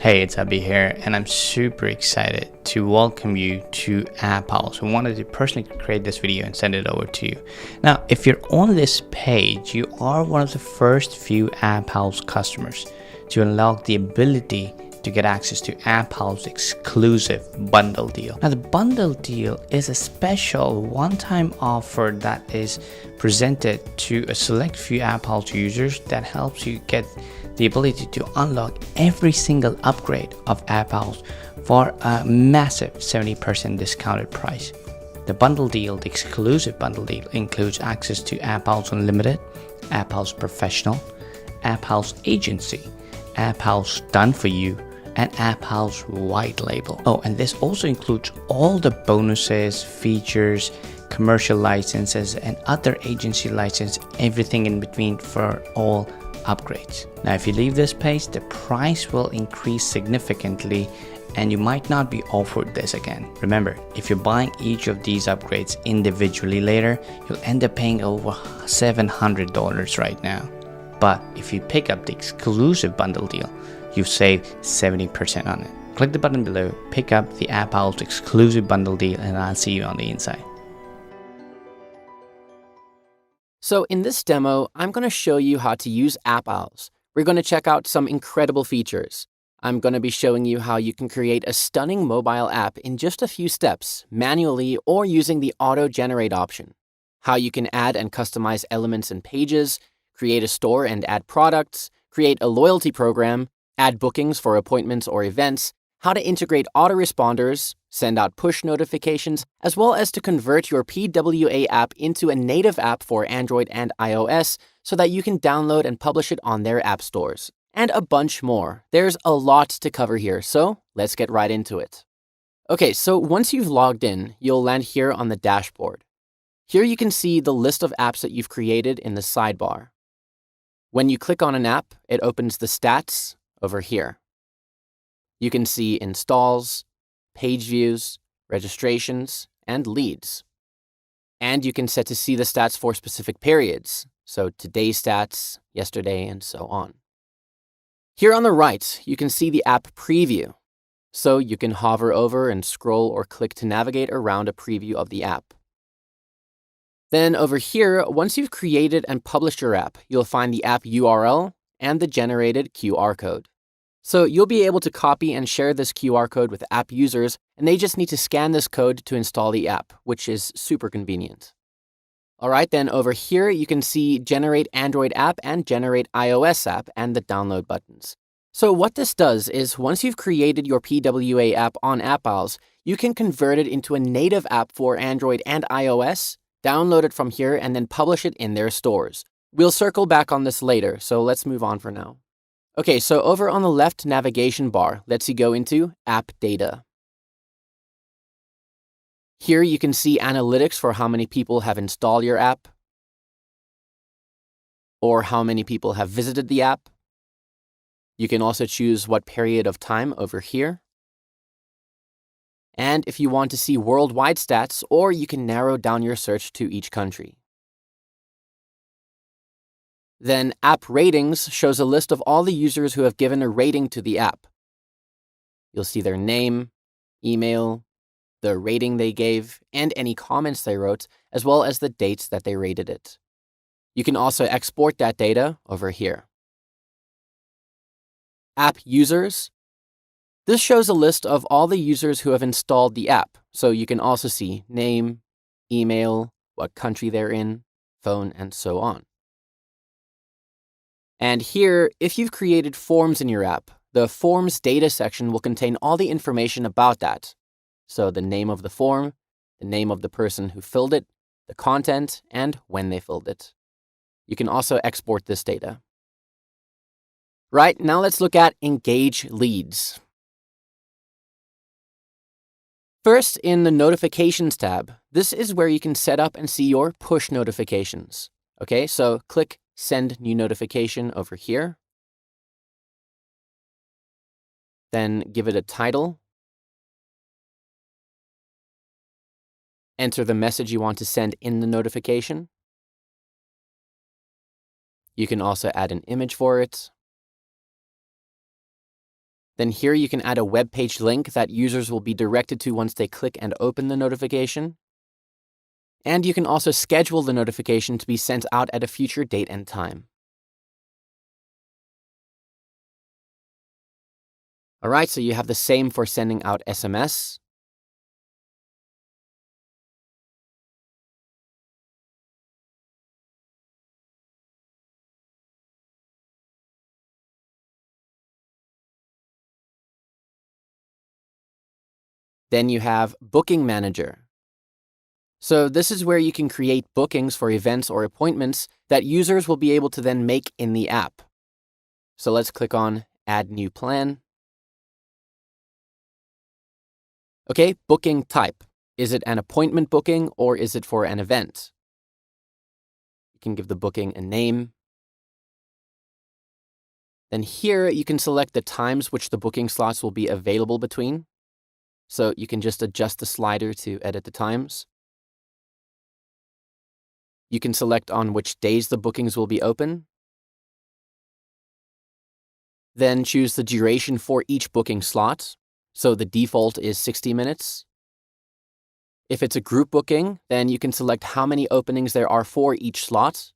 Hey, it's Abby here, and I'm super excited to welcome you to AppOwls. I wanted to personally create this video and send it over to you. Now, if you're on this page, you are one of the first few AppOwls customers to unlock the ability to get access to AppOwls exclusive bundle deal. Now, the bundle deal is a special one-time offer that is presented to a select few AppOwls users that helps you get the ability to unlock every single upgrade of AppOwls for a massive 70% discounted price. The bundle deal, the exclusive bundle deal, includes access to AppOwls Unlimited, AppOwls Professional, AppOwls Agency, AppOwls Done For You, and AppOwls White Label. Oh, and this also includes all the bonuses, features, commercial licenses, and other agency license, everything in between for all upgrades. Now, if you leave this page, the price will increase significantly and you might not be offered this again. Remember, if you're buying each of these upgrades individually later, you'll end up paying over $700 right now. But if you pick up the exclusive bundle deal, you save 70% on it. Click the button below, pick up the AppOwls exclusive bundle deal, and I'll see you on the inside. So in this demo, I'm going to show you how to use AppOwls. We're going to check out some incredible features. I'm going to be showing you how you can create a stunning mobile app in just a few steps, manually or using the auto-generate option. How you can add and customize elements and pages, create a store and add products, create a loyalty program, add bookings for appointments or events, how to integrate autoresponders, send out push notifications, as well as to convert your PWA app into a native app for Android and iOS so that you can download and publish it on their app stores. And a bunch more. There's a lot to cover here, so let's get right into it. Okay, so once you've logged in, you'll land here on the dashboard. Here you can see the list of apps that you've created in the sidebar. When you click on an app, it opens the stats over here. You can see installs, page views, registrations, and leads. And you can set to see the stats for specific periods, so today's stats, yesterday, and so on. Here on the right, you can see the app preview. So you can hover over and scroll or click to navigate around a preview of the app. Then over here, once you've created and published your app, you'll find the app URL and the generated QR code. So you'll be able to copy and share this QR code with app users, and they just need to scan this code to install the app, which is super convenient. All right, then over here, you can see Generate Android App and Generate iOS App and the download buttons. So what this does is once you've created your PWA app on AppOwls, you can convert it into a native app for Android and iOS, download it from here, and then publish it in their stores. We'll circle back on this later, so let's move on for now. Okay, so over on the left navigation bar lets you go into App Data. Here you can see analytics for how many people have installed your app, or how many people have visited the app. You can also choose what period of time over here. And if you want to see worldwide stats, or you can narrow down your search to each country. Then App Ratings shows a list of all the users who have given a rating to the app. You'll see their name, email, the rating they gave, and any comments they wrote, as well as the dates that they rated it. You can also export that data over here. App Users. This shows a list of all the users who have installed the app, so you can also see name, email, what country they're in, phone, and so on. And here, if you've created forms in your app, the Forms data section will contain all the information about that. So the name of the form, the name of the person who filled it, the content, and when they filled it. You can also export this data. Right, now let's look at Engage Leads. First, in the Notifications tab, this is where you can set up and see your push notifications. Okay, so click Send New Notification over here. Then give it a title. Enter the message you want to send in the notification. You can also add an image for it. Then here you can add a web page link that users will be directed to once they click and open the notification. And you can also schedule the notification to be sent out at a future date and time. All right, so you have the same for sending out SMS. Then you have Booking Manager. So this is where you can create bookings for events or appointments that users will be able to then make in the app. So let's click on Add New Plan. Okay, booking type. Is it an appointment booking or is it for an event? You can give the booking a name. Then here you can select the times which the booking slots will be available between. So you can just adjust the slider to edit the times. You can select on which days the bookings will be open. Then choose the duration for each booking slot. So the default is 60 minutes. If it's a group booking, then you can select how many openings there are for each slot.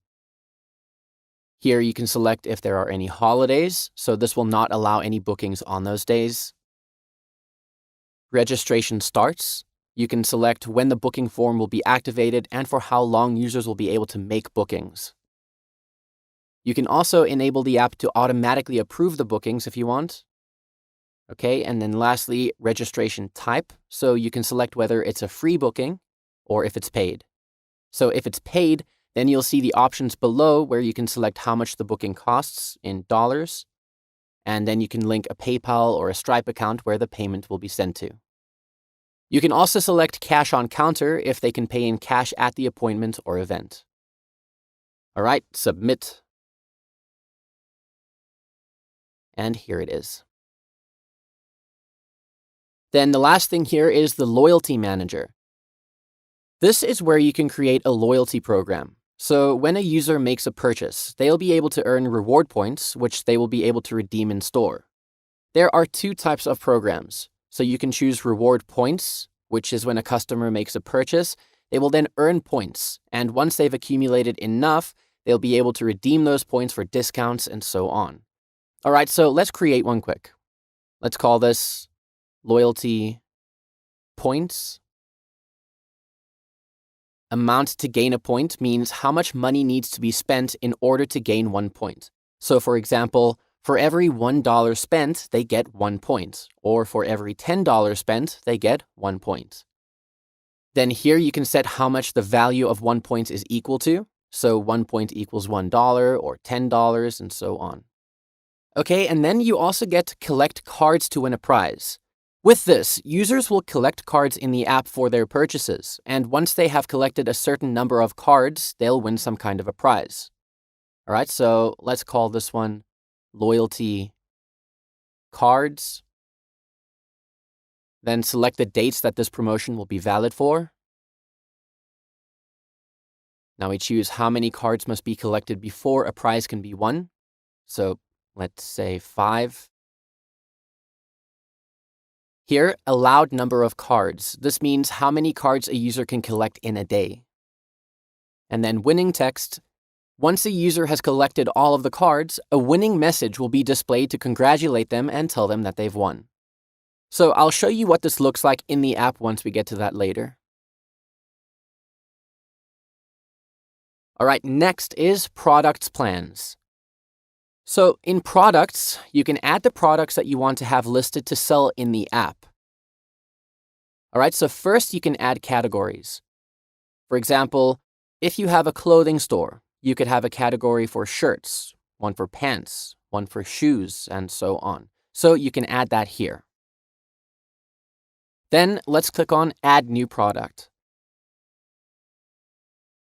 Here you can select if there are any holidays, so this will not allow any bookings on those days. Registration starts. You can select when the booking form will be activated and for how long users will be able to make bookings. You can also enable the app to automatically approve the bookings if you want. Okay, and then lastly, registration type. So you can select whether it's a free booking or if it's paid. So if it's paid, then you'll see the options below where you can select how much the booking costs in dollars. And then you can link a PayPal or a Stripe account where the payment will be sent to. You can also select cash on counter if they can pay in cash at the appointment or event. All right, submit. And here it is. Then the last thing here is the Loyalty Manager. This is where you can create a loyalty program. So when a user makes a purchase, they'll be able to earn reward points, which they will be able to redeem in store. There are two types of programs. So you can choose reward points, which is when a customer makes a purchase, they will then earn points. And once they've accumulated enough, they'll be able to redeem those points for discounts and so on. All right, so let's create one quick. Let's call this Loyalty Points. Amount to gain a point means how much money needs to be spent in order to gain 1 point. So for example, for every $1 spent, they get 1 point. Or for every $10 spent, they get 1 point. Then here you can set how much the value of 1 point is equal to. So 1 point equals $1 or $10 and so on. Okay, and then you also get to collect cards to win a prize. With this, users will collect cards in the app for their purchases, and once they have collected a certain number of cards, they'll win some kind of a prize. All right, so let's call this one Loyalty Cards. Then select the dates that this promotion will be valid for. Now we choose how many cards must be collected before a prize can be won. So let's say 5. Here, allowed number of cards. This means how many cards a user can collect in a day. And then winning text. Once a user has collected all of the cards, a winning message will be displayed to congratulate them and tell them that they've won. So I'll show you what this looks like in the app once we get to that later. All right, next is products plans. So in products, you can add the products that you want to have listed to sell in the app. All right, so first you can add categories. For example, if you have a clothing store, you could have a category for shirts, one for pants, one for shoes, and so on. So you can add that here. Then let's click on Add New Product.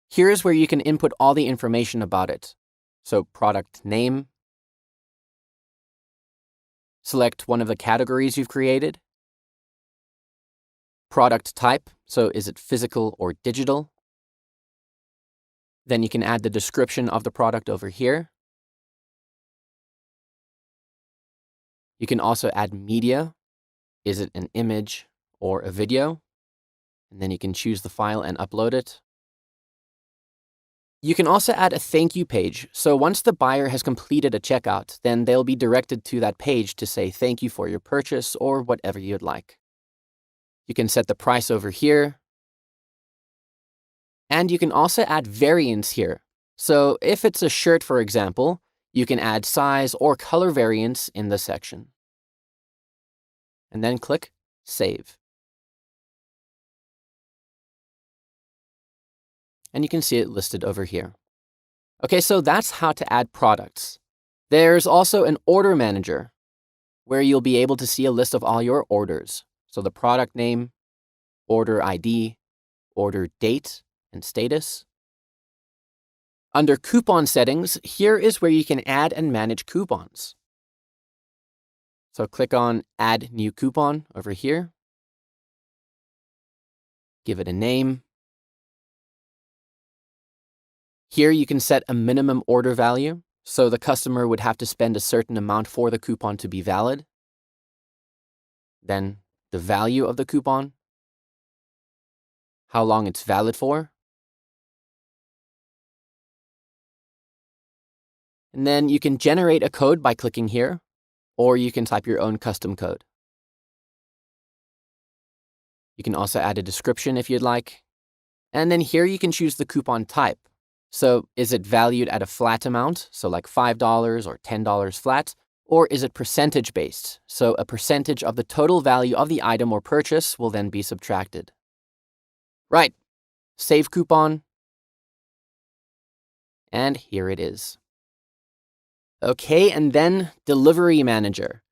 Here's where you can input all the information about it. So product name. Select one of the categories you've created. Product type, so is it physical or digital? Then you can add the description of the product over here. You can also add media. Is it an image or a video? And then you can choose the file and upload it. You can also add a thank you page. So once the buyer has completed a checkout, then they'll be directed to that page to say thank you for your purchase or whatever you'd like. You can set the price over here. And you can also add variants here. So if it's a shirt, for example, you can add size or color variants in this section. And then click Save. And you can see it listed over here. Okay, so that's how to add products. There's also an order manager where you'll be able to see a list of all your orders. So the product name, order ID, order date, and status. Under coupon settings, here is where you can add and manage coupons. So click on Add New Coupon over here. Give it a name. Here you can set a minimum order value, so the customer would have to spend a certain amount for the coupon to be valid. Then the value of the coupon, how long it's valid for. And then you can generate a code by clicking here, or you can type your own custom code. You can also add a description if you'd like. And then here you can choose the coupon type. So is it valued at a flat amount, so like $5 or $10 flat, or is it percentage based? So a percentage of the total value of the item or purchase will then be subtracted. Right, save coupon. And here it is. Okay, and then Delivery Manager.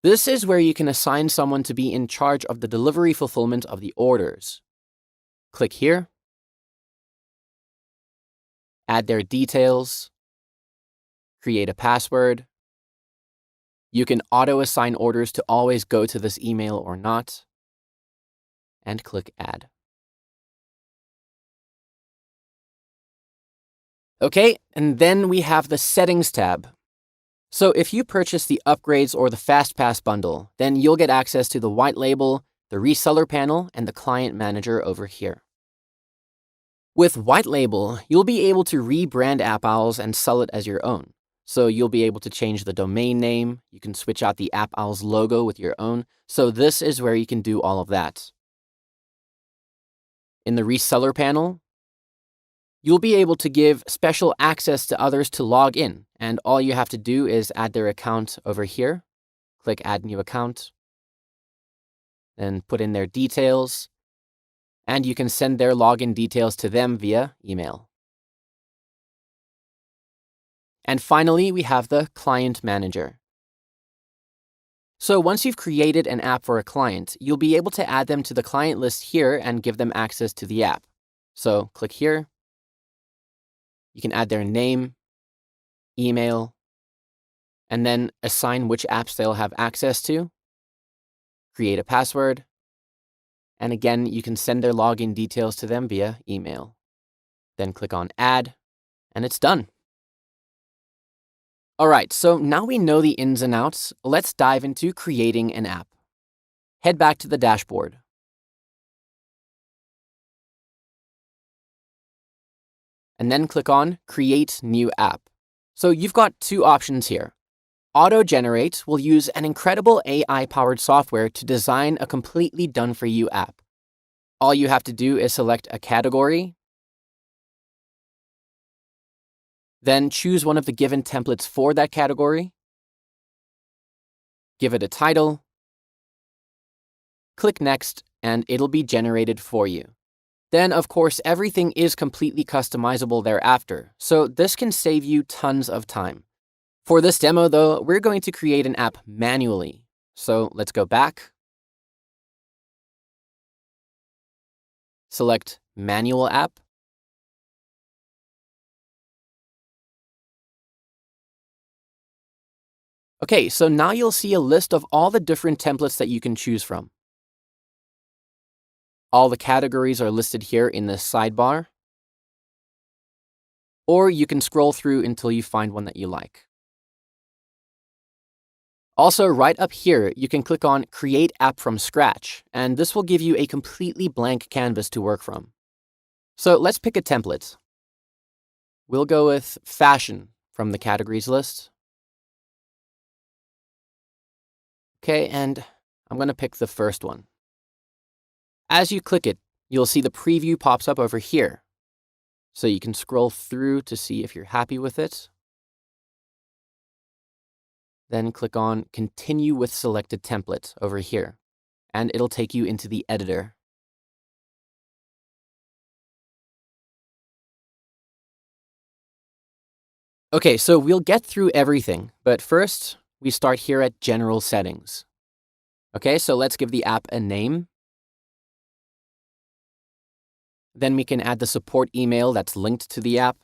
This is where you can assign someone to be in charge of the delivery fulfillment of the orders. Click here. Add their details. Create a password. You can auto-assign orders to always go to this email or not. And click Add. Okay, and then we have the Settings tab. So if you purchase the Upgrades or the FastPass bundle, then you'll get access to the White Label, the Reseller panel, and the Client Manager over here. With White Label, you'll be able to rebrand AppOwls and sell it as your own. So you'll be able to change the domain name, you can switch out the AppOwls logo with your own. So this is where you can do all of that. In the Reseller panel, you'll be able to give special access to others to log in, and all you have to do is add their account over here. Click Add New Account, then put in their details, and you can send their login details to them via email. And finally, we have the Client Manager. So once you've created an app for a client, you'll be able to add them to the client list here and give them access to the app. So click here. You can add their name, email, and then assign which apps they'll have access to. Create a password. And again, you can send their login details to them via email. Then click on Add, and it's done. All right, so now we know the ins and outs. Let's dive into creating an app. Head back to the dashboard. And then click on Create New App. So you've got two options here. Auto-Generate will use an incredible AI-powered software to design a completely done-for-you app. All you have to do is select a category, then choose one of the given templates for that category, give it a title, click Next, and it'll be generated for you. Then, of course, everything is completely customizable thereafter, so this can save you tons of time. For this demo, though, we're going to create an app manually. So let's go back. Select Manual App. Okay, so now you'll see a list of all the different templates that you can choose from. All the categories are listed here in the sidebar. Or you can scroll through until you find one that you like. Also, right up here, you can click on Create App from Scratch, and this will give you a completely blank canvas to work from. So let's pick a template. We'll go with Fashion from the categories list. Okay, and I'm going to pick the first one. As you click it, you'll see the preview pops up over here. So you can scroll through to see if you're happy with it. Then click on Continue with Selected Template over here, and it'll take you into the editor. Okay, so we'll get through everything, but first, we start here at General Settings. Okay, so let's give the app a name. Then we can add the support email that's linked to the app.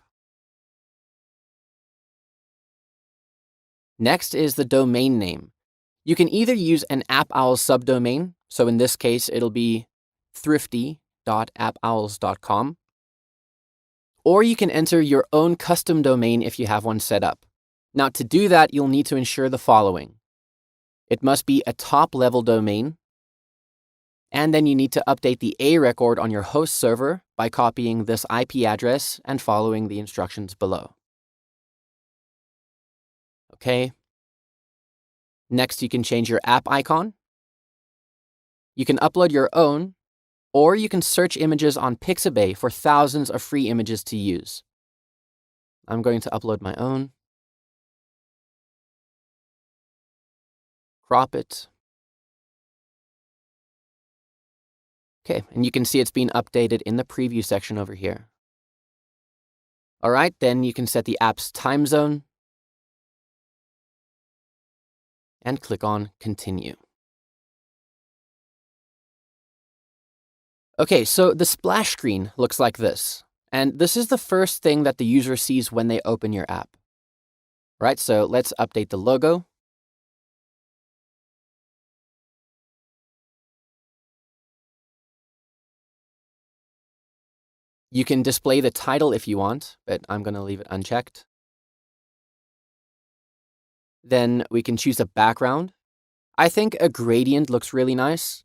Next is the domain name. You can either use an AppOwls subdomain, so in this case, it'll be thrifty.appowls.com, or you can enter your own custom domain if you have one set up. Now, to do that, you'll need to ensure the following. It must be a top-level domain, and then you need to update the A record on your host server by copying this IP address and following the instructions below. Okay. Next, you can change your app icon. You can upload your own, or you can search images on Pixabay for thousands of free images to use. I'm going to upload my own. Crop it. Okay, and you can see it's being updated in the preview section over here. All right, then you can set the app's time zone and click on Continue. Okay, so the splash screen looks like this, and this is the first thing that the user sees when they open your app. All right, so let's update the logo. You can display the title if you want, but I'm going to leave it unchecked. Then we can choose a background. I think a gradient looks really nice.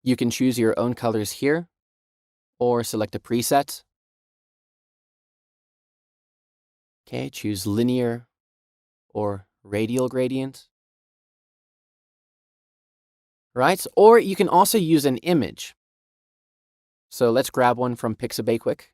You can choose your own colors here, or select a preset. Okay, choose linear or radial gradient. Right, or you can also use an image. So let's grab one from Pixabay quick.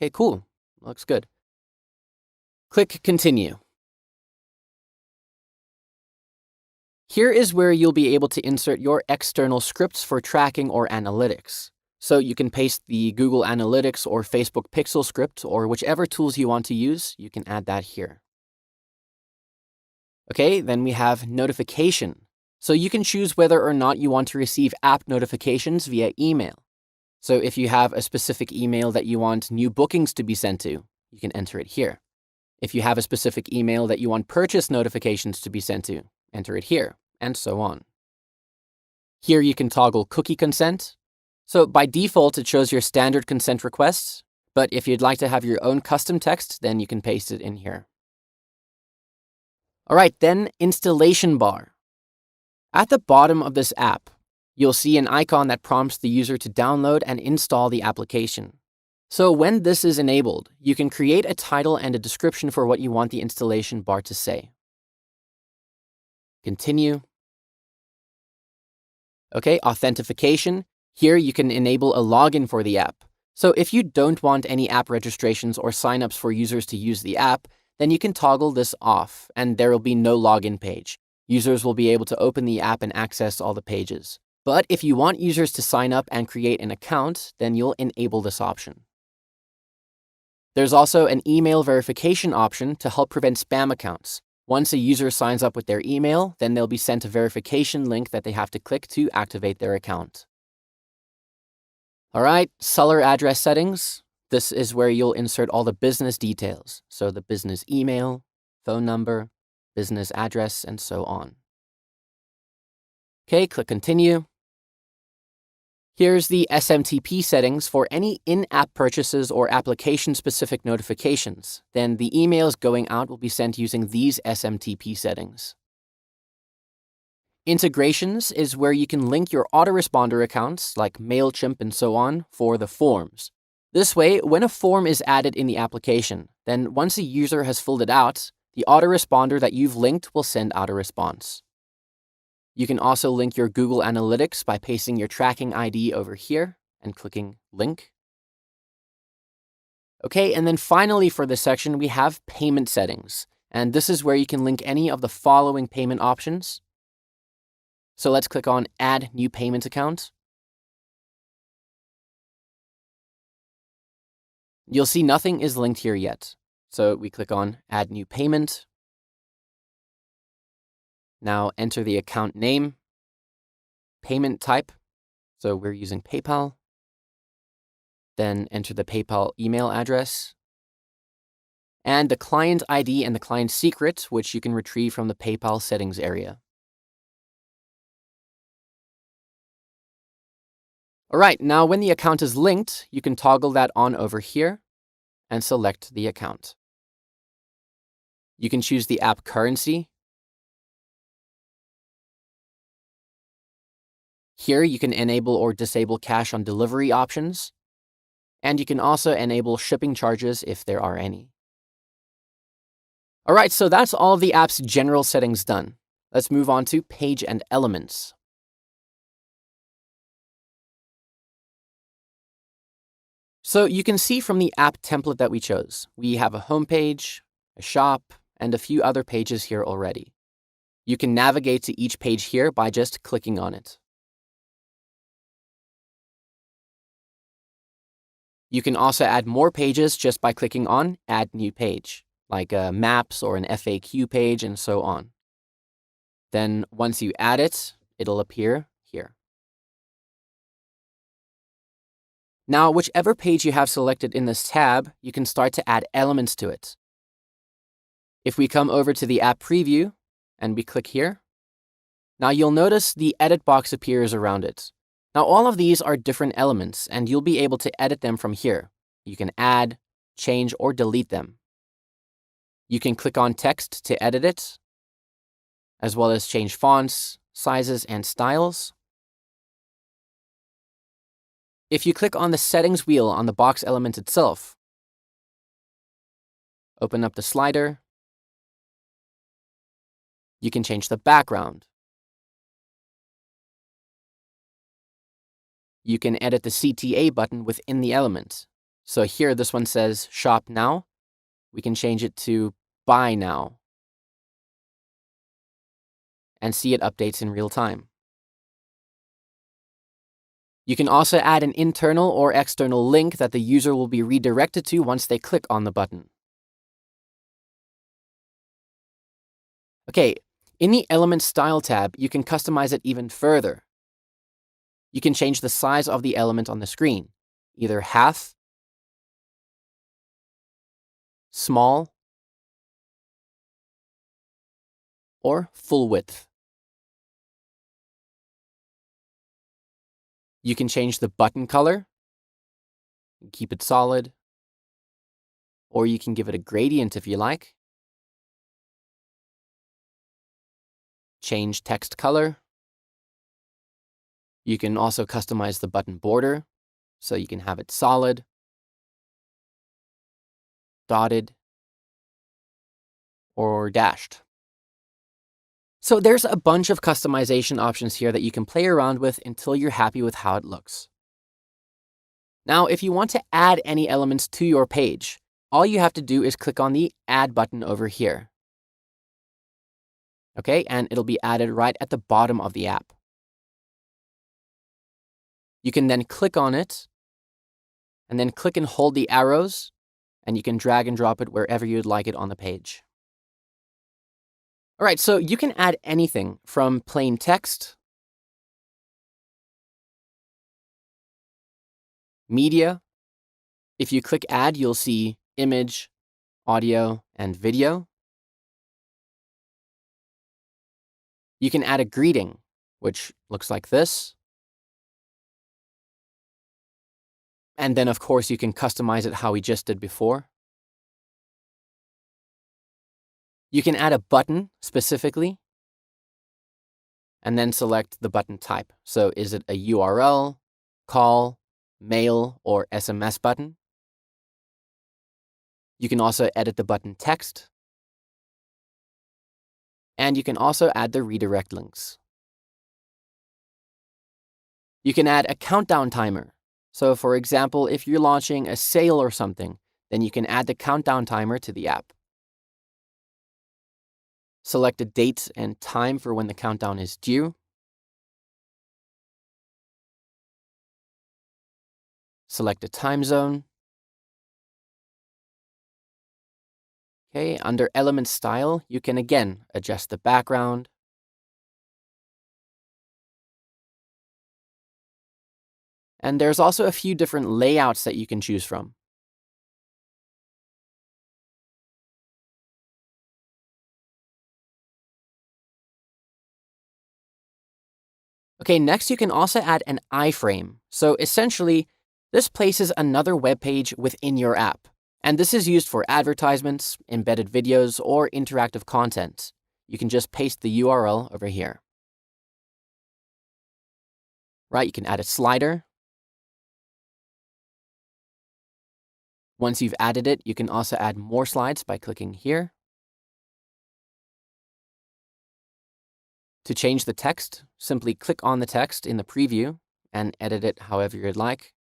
Okay, cool. Looks good. Click Continue. Here is where you'll be able to insert your external scripts for tracking or analytics. So you can paste the Google Analytics or Facebook Pixel script, or whichever tools you want to use, you can add that here. Okay, then we have notification. So you can choose whether or not you want to receive app notifications via email. So if you have a specific email that you want new bookings to be sent to, you can enter it here. If you have a specific email that you want purchase notifications to be sent to, enter it here, and so on. Here you can toggle cookie consent. So by default, it shows your standard consent requests, but if you'd like to have your own custom text, then you can paste it in here. All right, then installation bar. At the bottom of this app, you'll see an icon that prompts the user to download and install the application. So when this is enabled, you can create a title and a description for what you want the installation bar to say. Continue. Okay, authentication. Here you can enable a login for the app. So if you don't want any app registrations or signups for users to use the app, then you can toggle this off and there will be no login page. Users will be able to open the app and access all the pages. But if you want users to sign up and create an account, then you'll enable this option. There's also an email verification option to help prevent spam accounts. Once a user signs up with their email, then they'll be sent a verification link that they have to click to activate their account. All right, seller address settings. This is where you'll insert all the business details. So the business email, phone number, business address, and so on. Okay, click Continue. Here's the SMTP settings for any in-app purchases or application-specific notifications. Then the emails going out will be sent using these SMTP settings. Integrations is where you can link your autoresponder accounts, like MailChimp and so on, for the forms. This way, when a form is added in the application, then once a user has filled it out, the autoresponder that you've linked will send out a response. You can also link your Google Analytics by pasting your tracking ID over here and clicking Link. Okay, and then finally for this section, we have payment settings. And this is where you can link any of the following payment options. So let's click on Add New Payment Account. You'll see nothing is linked here yet. So we click on Add New Payment. Now enter the account name, payment type, so we're using PayPal. Then enter the PayPal email address, and the client ID and the client secret, which you can retrieve from the PayPal settings area. All right, now when the account is linked, you can toggle that on over here and select the account. You can choose the app currency. Here, you can enable or disable cash on delivery options, and you can also enable shipping charges if there are any. All right, so that's all of the app's general settings done. Let's move on to page and elements. So you can see from the app template that we chose, we have a home page, a shop, and a few other pages here already. You can navigate to each page here by just clicking on it. You can also add more pages just by clicking on Add New Page, like maps or an FAQ page and so on. Then once you add it, it'll appear here. Now, whichever page you have selected in this tab, you can start to add elements to it. If we come over to the app preview and we click here, now you'll notice the edit box appears around it. Now, all of these are different elements, and you'll be able to edit them from here. You can add, change, or delete them. You can click on text to edit it, as well as change fonts, sizes, and styles. If you click on the settings wheel on the box element itself, open up the slider, you can change the background. You can edit the CTA button within the element. So here, this one says Shop Now. We can change it to Buy Now and see it updates in real time. You can also add an internal or external link that the user will be redirected to once they click on the button. Okay, in the Element Style tab, you can customize it even further. You can change the size of the element on the screen, either half, small, or full width. You can change the button color, keep it solid, or you can give it a gradient if you like. Change text color. You can also customize the button border, so you can have it solid, dotted, or dashed. So there's a bunch of customization options here that you can play around with until you're happy with how it looks. Now, if you want to add any elements to your page, all you have to do is click on the Add button over here. Okay, and it'll be added right at the bottom of the app. You can then click on it, and then click and hold the arrows, and you can drag and drop it wherever you'd like it on the page. All right, so you can add anything from plain text, media. If you click Add, you'll see image, audio, and video. You can add a greeting, which looks like this. And then, of course, you can customize it how we just did before. You can add a button specifically, and then select the button type. So is it a URL, call, mail, or SMS button? You can also edit the button text. And you can also add the redirect links. You can add a countdown timer. So for example, if you're launching a sale or something, then you can add the countdown timer to the app. Select a date and time for when the countdown is due. Select a time zone. Okay, under element style, you can again adjust the background. And there's also a few different layouts that you can choose from. Okay, next you can also add an iframe. So essentially, this places another web page within your app. And this is used for advertisements, embedded videos, or interactive content. You can just paste the URL over here. Right, you can add a slider. Once you've added it, you can also add more slides by clicking here. To change the text, simply click on the text in the preview and edit it however you'd like.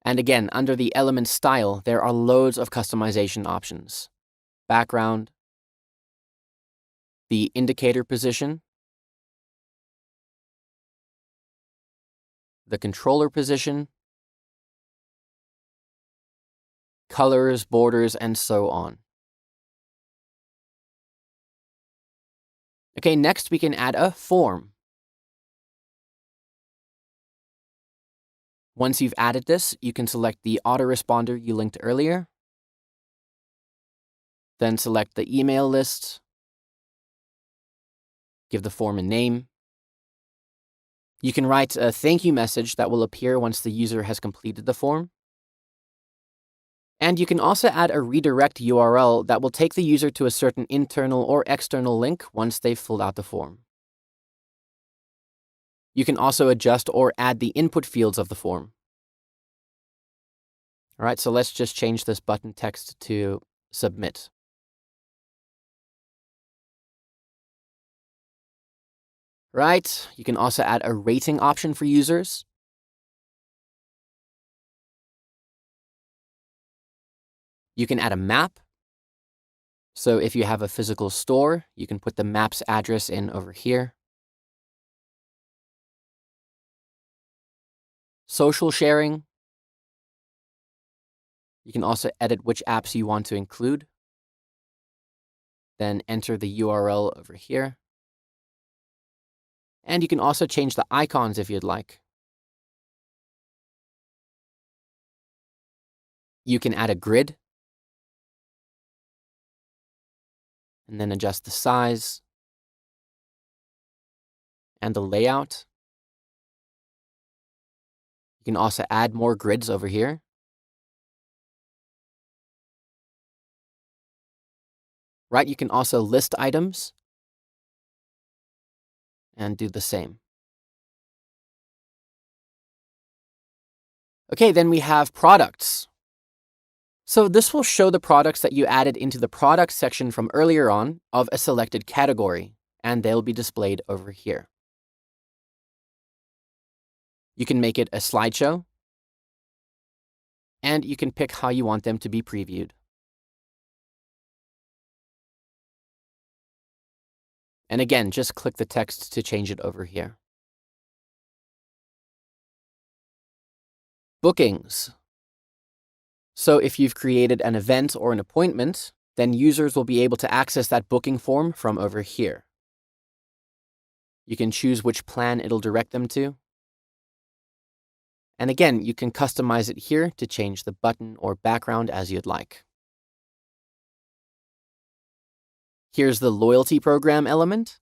And again, under the element style, there are loads of customization options. Background, the indicator position, the controller position, colors, borders, and so on. Okay, next we can add a form. Once you've added this, you can select the autoresponder you linked earlier. Then select the email list. Give the form a name. You can write a thank you message that will appear once the user has completed the form. And you can also add a redirect URL that will take the user to a certain internal or external link once they've filled out the form. You can also adjust or add the input fields of the form. All right, so let's just change this button text to submit. Right, you can also add a rating option for users. You can add a map. So if you have a physical store, you can put the map's address in over here. Social sharing. You can also edit which apps you want to include. Then enter the URL over here. And you can also change the icons if you'd like. You can add a grid. And then adjust the size and the layout. You can also add more grids over here. Right, you can also list items and do the same. Okay, then we have products. So this will show the products that you added into the products section from earlier on of a selected category, and they'll be displayed over here. You can make it a slideshow, and you can pick how you want them to be previewed. And again, just click the text to change it over here. Bookings. So if you've created an event or an appointment, then users will be able to access that booking form from over here. You can choose which plan it'll direct them to. And again, you can customize it here to change the button or background as you'd like. Here's the loyalty program element.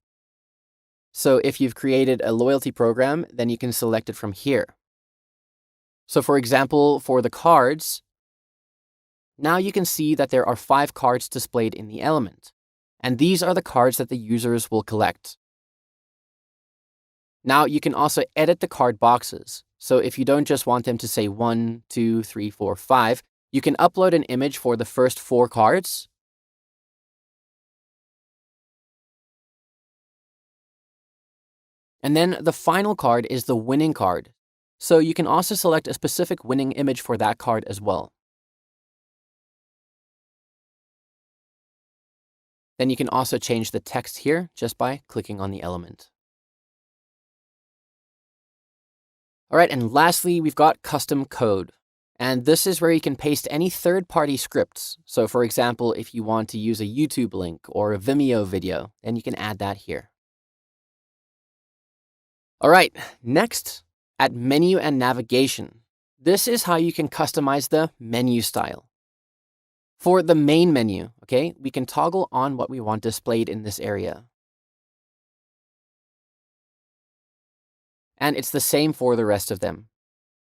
So if you've created a loyalty program, then you can select it from here. So for example, for the cards, now you can see that there are 5 cards displayed in the element. And these are the cards that the users will collect. Now you can also edit the card boxes. So if you don't just want them to say 1, 2, 3, 4, 5, you can upload an image for the first 4 cards. And then the final card is the winning card. So you can also select a specific winning image for that card as well. Then you can also change the text here just by clicking on the element. All right, and lastly, we've got custom code. And this is where you can paste any third-party scripts. So for example, if you want to use a YouTube link or a Vimeo video, then you can add that here. All right, next, at menu and navigation. This is how you can customize the menu style. For the main menu, okay, we can toggle on what we want displayed in this area. And it's the same for the rest of them.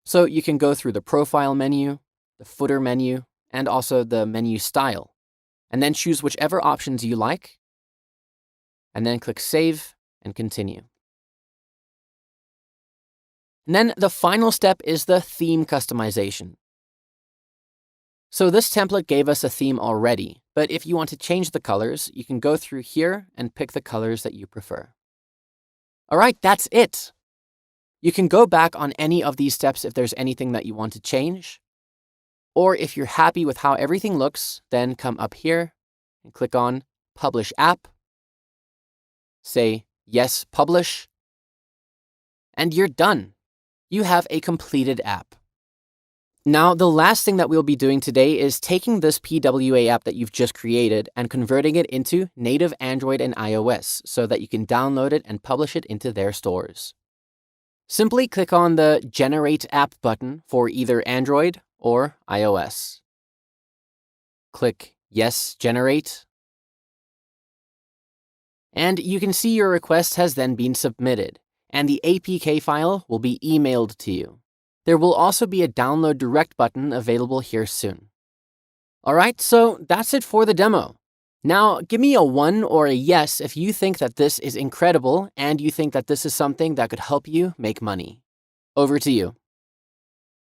So you can go through the profile menu, the footer menu, and also the menu style, and then choose whichever options you like, and then click Save and Continue. And then the final step is the theme customization. So this template gave us a theme already, but if you want to change the colors, you can go through here and pick the colors that you prefer. All right, that's it. You can go back on any of these steps if there's anything that you want to change. Or if you're happy with how everything looks, then come up here and click on Publish App. Say Yes, Publish. And you're done. You have a completed app. Now, the last thing that we'll be doing today is taking this PWA app that you've just created and converting it into native Android and iOS so that you can download it and publish it into their stores. Simply click on the Generate App button for either Android or iOS. Click Yes, Generate. And you can see your request has then been submitted, and the APK file will be emailed to you. There will also be a Download Direct button available here soon. All right, so that's it for the demo. Now, give me a 1 or a yes if you think that this is incredible and you think that this is something that could help you make money. Over to you.